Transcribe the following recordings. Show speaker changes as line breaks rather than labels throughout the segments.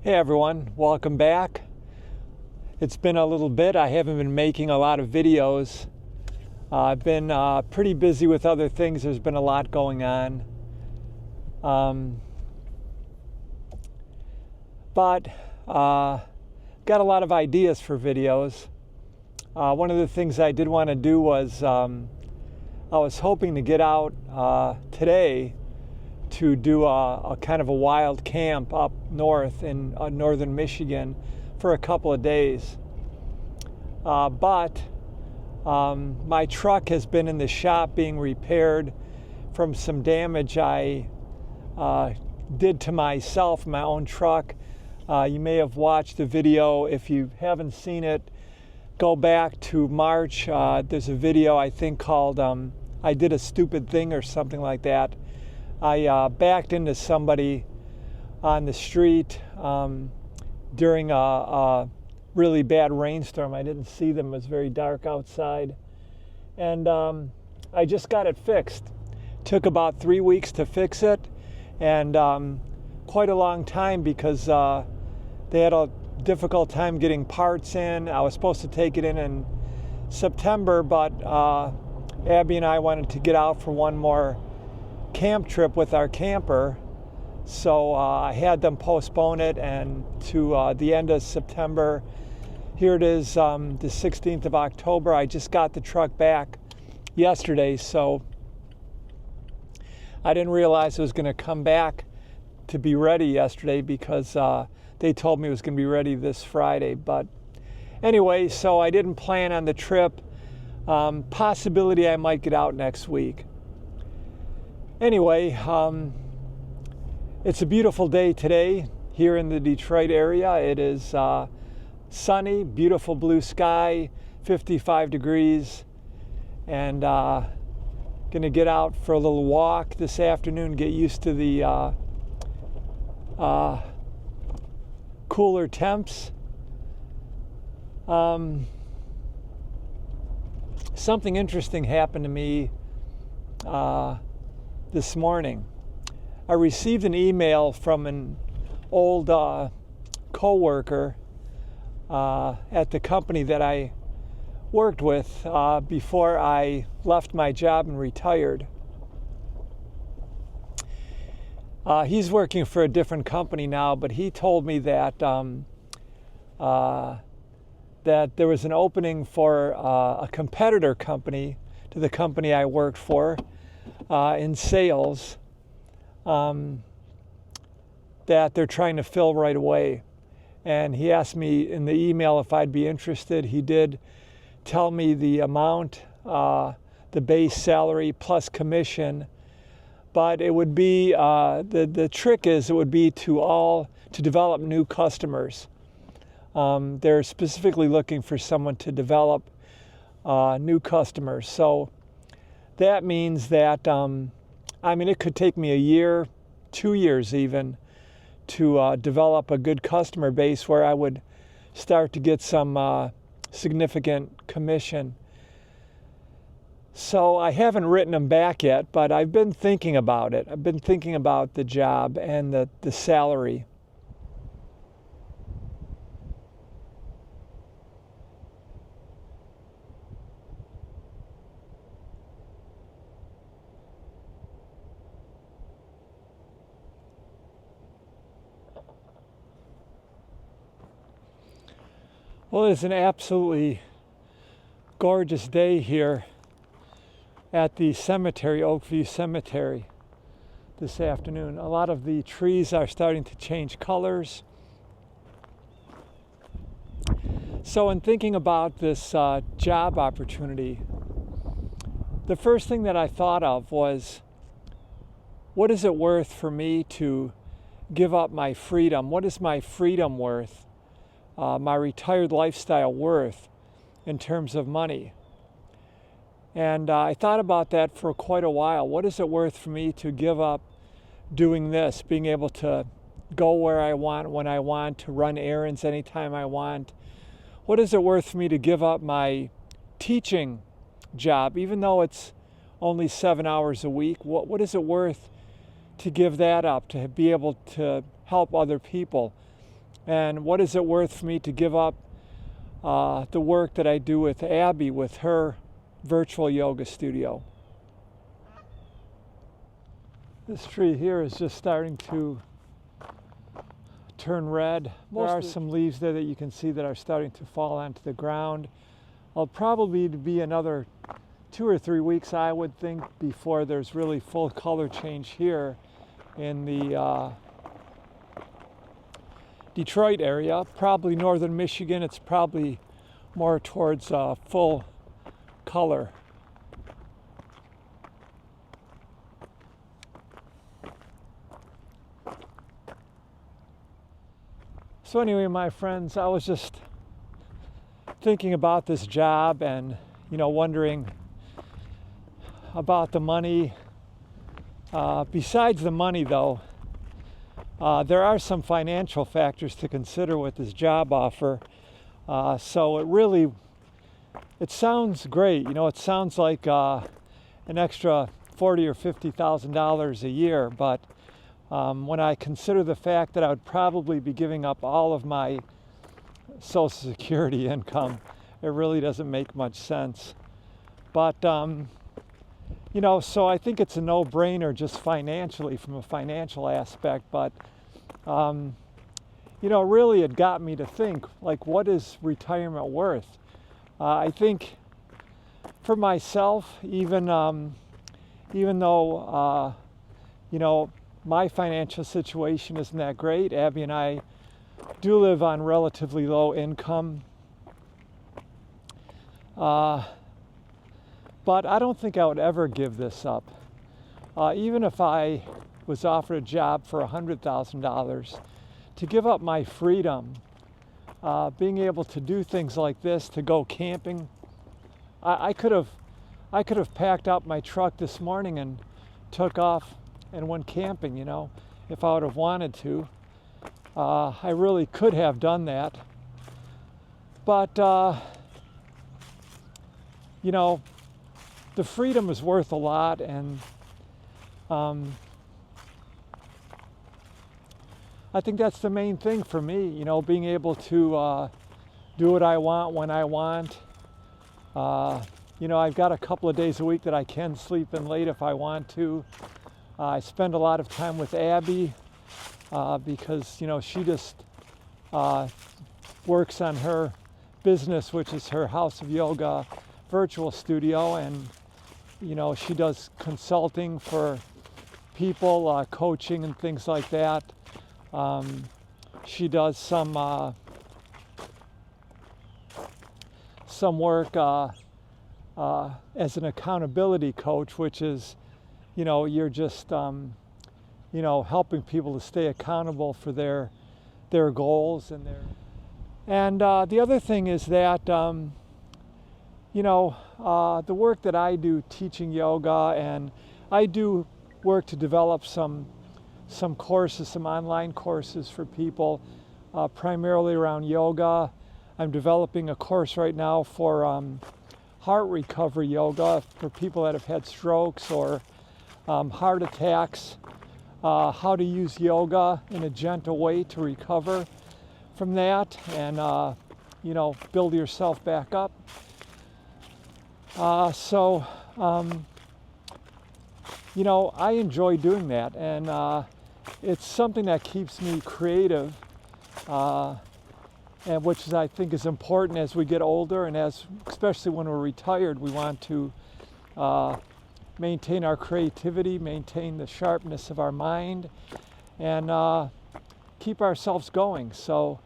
Hey everyone, welcome back. It's been a little bit. I haven't been making a lot of videos. I've been pretty busy with other things. There's been a lot going on. But got a lot of ideas for videos. One of the things I did want to do was I was hoping to get out today to do a kind of a wild camp up north in northern Michigan for a couple of days. But my truck has been in the shop being repaired from some damage I did to myself, my own truck. You may have watched the video. If you haven't seen it, go back to March. There's a video I think called I Did a Stupid Thing or something like that. I backed into somebody on the street during a really bad rainstorm. I didn't see them. It was very dark outside. And I just got it fixed. Took about 3 weeks to fix it, and quite a long time because they had a difficult time getting parts in. I was supposed to take it in September, but Abby and I wanted to get out for one more camp trip with our camper, so I had them postpone it and to the end of September. Here it is, the 16th of October. I just got the truck back yesterday, so I didn't realize it was going to come back to be ready yesterday because they told me it was going to be ready this Friday. But anyway, so I didn't plan on the trip. Possibility I might get out next week. Anyway, it's a beautiful day today here in the Detroit area. It is sunny, beautiful blue sky, 55 degrees, and going to get out for a little walk this afternoon, get used to the cooler temps. Something interesting happened to me this morning. I received an email from an old co-worker at the company that I worked with before I left my job and retired. He's working for a different company now, but he told me that that there was an opening for a competitor company to the company I worked for in sales, that they're trying to fill right away. And he asked me in the email if I'd be interested. He did tell me the amount, the base salary plus commission, but it would be, the trick is it would be to develop new customers. They're specifically looking for someone to develop new customers. So that means that, it could take me a year, 2 years even, to develop a good customer base where I would start to get some significant commission. So I haven't written them back yet, but I've been thinking about it. I've been thinking about the job and the salary. Well, it's an absolutely gorgeous day here at the cemetery, Oakview Cemetery, this afternoon. A lot of the trees are starting to change colors. So in thinking about this job opportunity, the first thing that I thought of was, what is it worth for me to give up my freedom? What is my freedom worth? My retired lifestyle worth in terms of money? And I thought about that for quite a while. What is it worth for me to give up doing this, being able to go where I want, when I want, to run errands anytime I want? What is it worth for me to give up my teaching job, even though it's only 7 hours a week? What is it worth to give that up, to be able to help other people And what is it worth for me to give up the work that I do with Abby with her virtual yoga studio? This tree here is just starting to turn red. There are some leaves there that you can see that are starting to fall onto the ground. It'll probably be another 2 or 3 weeks, I would think, before there's really full color change here in the Detroit area. Probably northern Michigan, it's probably more towards full color. So anyway, my friends, I was just thinking about this job and, wondering about the money. Besides the money, though, there are some financial factors to consider with this job offer. So it sounds great. It sounds like an extra $40,000 or $50,000 a year, but when I consider the fact that I would probably be giving up all of my Social Security income, it really doesn't make much sense. But, so I think it's a no-brainer just financially, from a financial aspect. But, really it got me to think, like, what is retirement worth? I think for myself, even though, my financial situation isn't that great. Abby and I do live on relatively low income. But I don't think I would ever give this up. Even if I was offered a job for $100,000, to give up my freedom, being able to do things like this, to go camping. I could have packed up my truck this morning and took off and went camping, if I would have wanted to. I really could have done that. But, the freedom is worth a lot, and I think that's the main thing for me, being able to do what I want when I want. I've got a couple of days a week that I can sleep in late if I want to. I spend a lot of time with Abby because, she just works on her business, which is her House of Yoga virtual studio, and, she does consulting for people, coaching and things like that. She does some work as an accountability coach, which is, you're just, helping people to stay accountable for their goals and their. And the other thing is that, the work that I do teaching yoga, and I do work to develop some courses, some online courses for people, primarily around yoga. I'm developing a course right now for heart recovery yoga for people that have had strokes or heart attacks, how to use yoga in a gentle way to recover from that and, build yourself back up. I enjoy doing that, and it's something that keeps me creative, and which I think is important as we get older, and especially when we're retired, we want to maintain our creativity, maintain the sharpness of our mind, and keep ourselves going. So,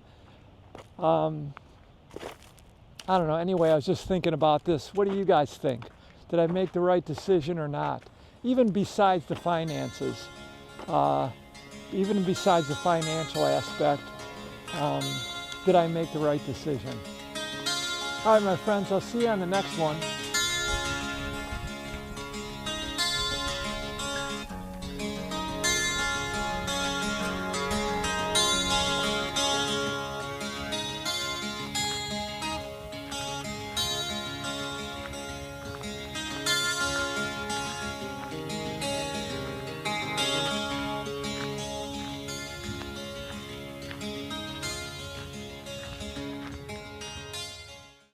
I don't know. Anyway, I was just thinking about this. What do you guys think? Did I make the right decision or not? Even besides the finances, even besides the financial aspect, did I make the right decision? All right, my friends, I'll see you on the next one.